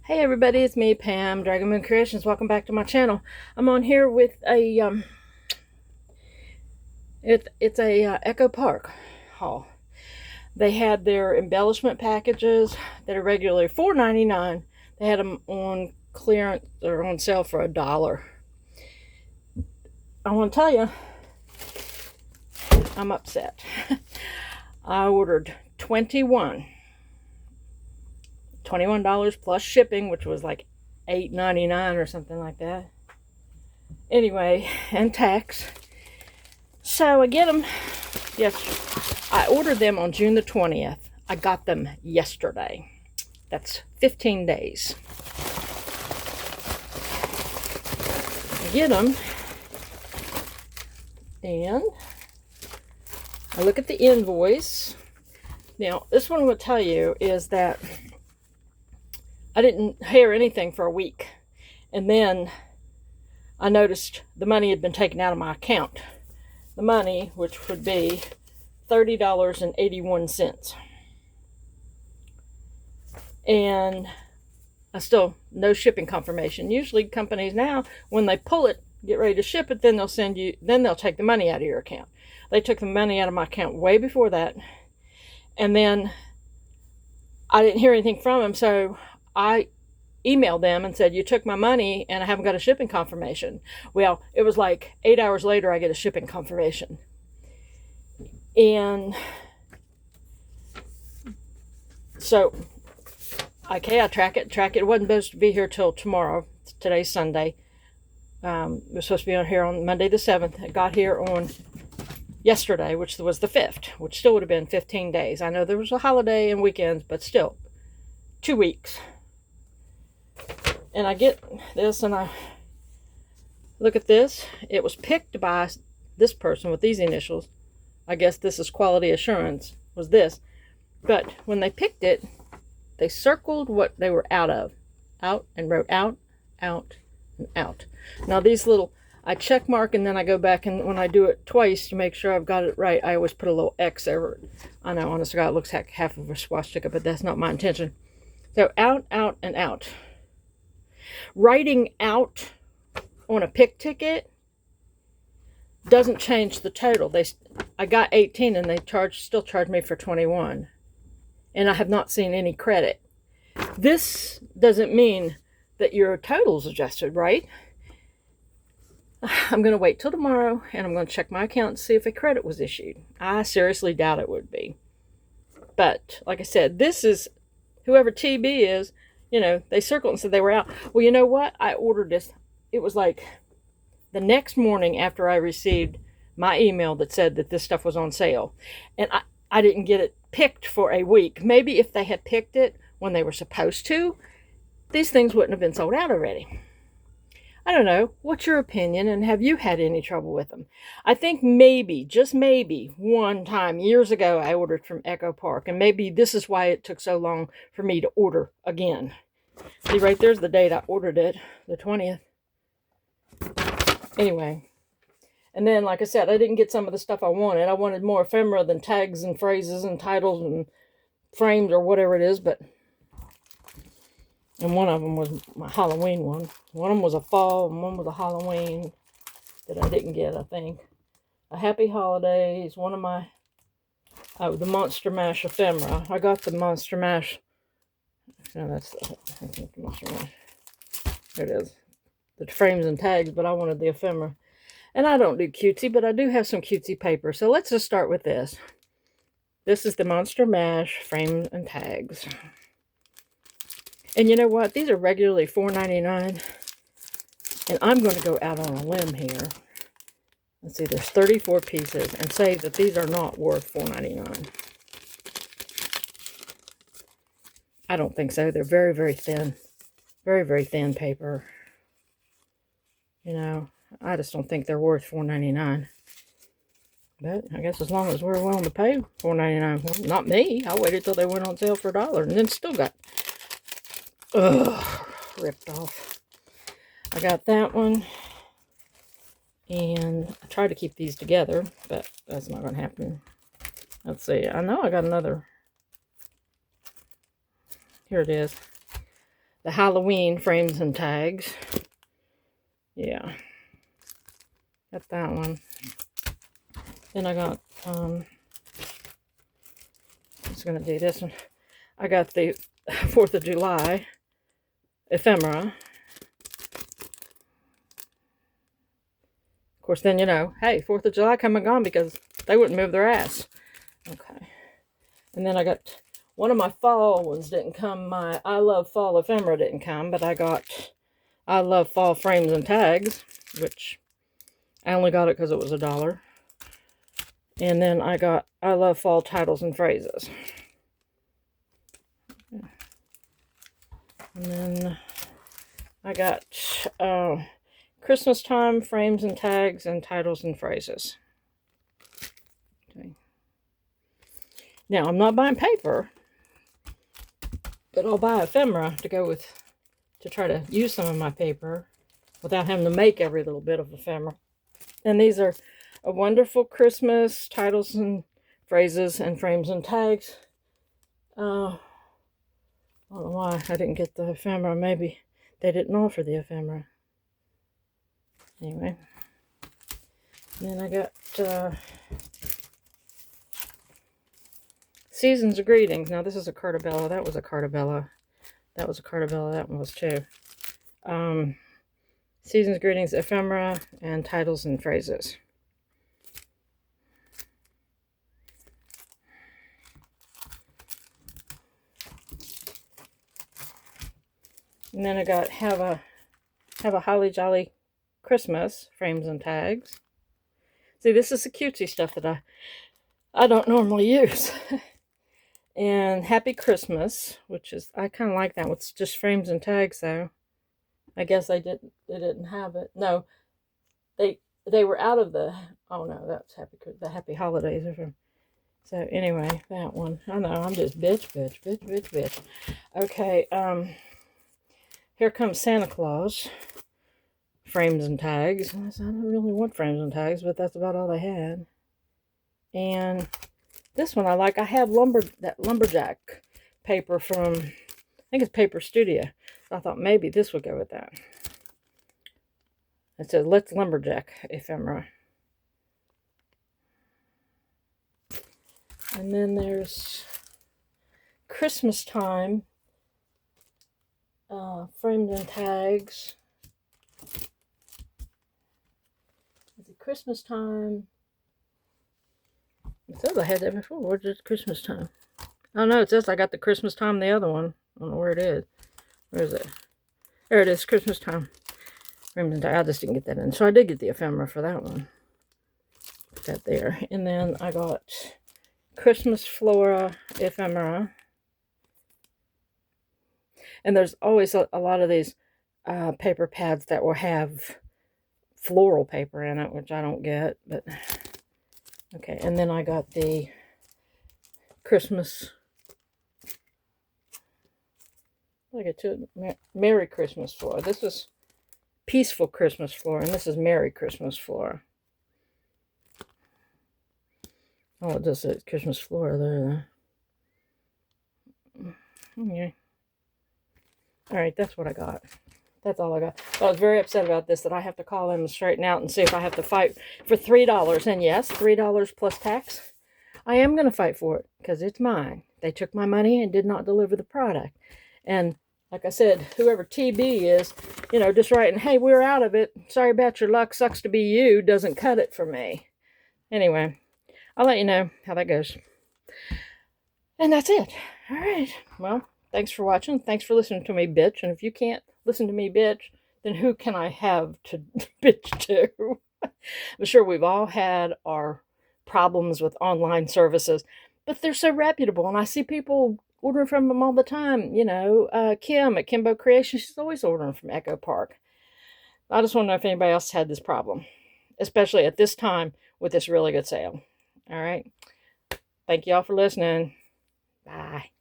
Hey everybody, it's me, Pam, Dragon Moon Creations. Welcome back to my channel. I'm on here with a it's a Echo Park haul. They had their embellishment packages that are regularly $4.99. They had them on clearance or on sale for $1. I want to tell you, I'm upset. I ordered $21 plus shipping, which was like $8.99 or something like that. Anyway, and tax. So I get them. Yes, I ordered them on June the 20th. I got them yesterday. That's 15 days. I get them, and I look at the invoice. Now, this one will tell you is that I didn't hear anything for a week. And then I noticed the money had been taken out of my account. The money, which would be $30.81. And I still, no shipping confirmation. Usually companies now, when they pull it, get ready to ship it, then they'll take the money out of your account. They took the money out of my account way before that. And then I didn't hear anything from them, so I emailed them and said, you took my money and I haven't got a shipping confirmation. Well, it was like 8 hours later I get a shipping confirmation. And so, okay, I track it. It wasn't supposed to be here till tomorrow. Today's Sunday. It was supposed to be on here on Monday the 7th. It got here on yesterday, which was the 5th, which still would have been 15 days. I know there was a holiday and weekends, but still, 2 weeks. And I get this and I look at this. It was picked by this person with these initials. I guess this is quality assurance, was this. But when they picked it, they circled what they were out of. Out, and wrote out, out, and out. Now these little, I check mark and then I go back, and when I do it twice to make sure I've got it right, I always put a little X over it. I know, honest to God, it looks like half of a swastika, but that's not my intention. So out, out, and out. Writing out on a pick ticket doesn't change the total. I got 18 and they still charged me for 21. And I have not seen any credit. This doesn't mean that your total's adjusted, right? I'm going to wait till tomorrow and I'm going to check my account and see if a credit was issued. I seriously doubt it would be. But, like I said, this is, whoever TB is, you know, they circled and said they were out. Well, you know what? I ordered this. It was like the next morning after I received my email that said that this stuff was on sale. And I didn't get it picked for a week. Maybe if they had picked it when they were supposed to, these things wouldn't have been sold out already. I don't know. What's your opinion, and have you had any trouble with them? I think maybe, just maybe, one time years ago I ordered from Echo Park, and maybe this is why it took so long for me to order again. See, right there's the date I ordered it, the 20th. Anyway, and then, like I said, I didn't get some of the stuff I wanted. I wanted more ephemera than tags and phrases and titles and frames or whatever it is, but... And one of them was my Halloween one. One of them was a fall and one was a Halloween that I didn't get, I think. A Happy Holidays, one of my... Oh, the Monster Mash ephemera. I got the Monster Mash... No, that's the Monster Mash. There it is. The frames and tags, but I wanted the ephemera. And I don't do cutesy, but I do have some cutesy paper. So let's just start with this. This is the Monster Mash frames and tags. And you know what? These are regularly $4.99. And I'm going to go out on a limb here. Let's see, there's 34 pieces. And say that these are not worth $4.99. I don't think so. They're very, very thin. Very, very thin paper. You know, I just don't think they're worth $4.99. But I guess as long as we're willing to pay $4.99 for them. Not me. I waited till they went on sale for $1 and then still got... Ugh, ripped off. I got that one. And I tried to keep these together, but that's not going to happen. Let's see. I know I got another. Here it is. the Halloween frames and tags. Yeah. Got that one. Then I got, I'm just going to do this one. I got the 4th of July ephemera. Of course, then, you know, hey, 4th of July come and gone because they wouldn't move their ass. Okay. And then I got, one of my fall ones didn't come. My I Love Fall ephemera didn't come, but I got I Love Fall frames and tags, which I only got it because it was $1. And then I got I Love Fall titles and phrases. And then I got Christmas time frames and tags and titles and phrases. Okay. Now, I'm not buying paper, but I'll buy ephemera to go with, to try to use some of my paper without having to make every little bit of ephemera. And these are a wonderful Christmas titles and phrases and frames and tags. I don't know why I didn't get the ephemera. Maybe they didn't offer the ephemera. Anyway. Then I got Seasons of Greetings. Now this is a Cartabella. That was a Cartabella. That was a Cartabella. That one was too. Seasons of Greetings, ephemera, and titles and phrases. And then I got Have a Holly Jolly Christmas frames and tags. See, this is the cutesy stuff that I don't normally use. And Happy Christmas, which is, I kind of like that. It's just frames and tags though. I guess they didn't have it. No, they were out of the, oh no, that's the Happy Holidays. So anyway, that one. I know, I'm just bitch. Okay, Here Comes Santa Claus frames and tags. I don't really want frames and tags, but that's about all they had. And this one I like. I have that lumberjack paper from, I think it's Paper Studio. So I thought maybe this would go with that. It says Let's Lumberjack ephemera. And then there's Christmas Time frames and tags. Is it Christmas Time? It says I had that before. Where's it Christmas Time? Oh no, it says I got the Christmas Time, the other one. I don't know where it is. Where is it? There it is, Christmas Time. I just didn't get that in. So I did get the ephemera for that one. Put that there. And then I got Christmas Flora ephemera. And there's always a lot of these paper pads that will have floral paper in it, which I don't get. But okay, and then I got the Christmas, look at it, Merry Christmas Flora. This is Peaceful Christmas Flora, and this is Merry Christmas Flora. Oh, it does say Christmas Flora there. Okay. Alright, that's what I got. That's all I got. So I was very upset about this, that I have to call them and straighten out and see if I have to fight for $3. And yes, $3 plus tax. I am going to fight for it because it's mine. They took my money and did not deliver the product. And like I said, whoever TB is, you know, just writing, hey, we're out of it. Sorry about your luck. Sucks to be you. Doesn't cut it for me. Anyway, I'll let you know how that goes. And that's it. All right. Well, thanks for watching. Thanks for listening to me, bitch. And if you can't listen to me, bitch, then who can I have to bitch to? I'm sure we've all had our problems with online services, but they're so reputable. And I see people ordering from them all the time. You know, Kim at Kimbo Creation, she's always ordering from Echo Park. I just want to know if anybody else had this problem, especially at this time with this really good sale. All right. Thank you all for listening. Bye.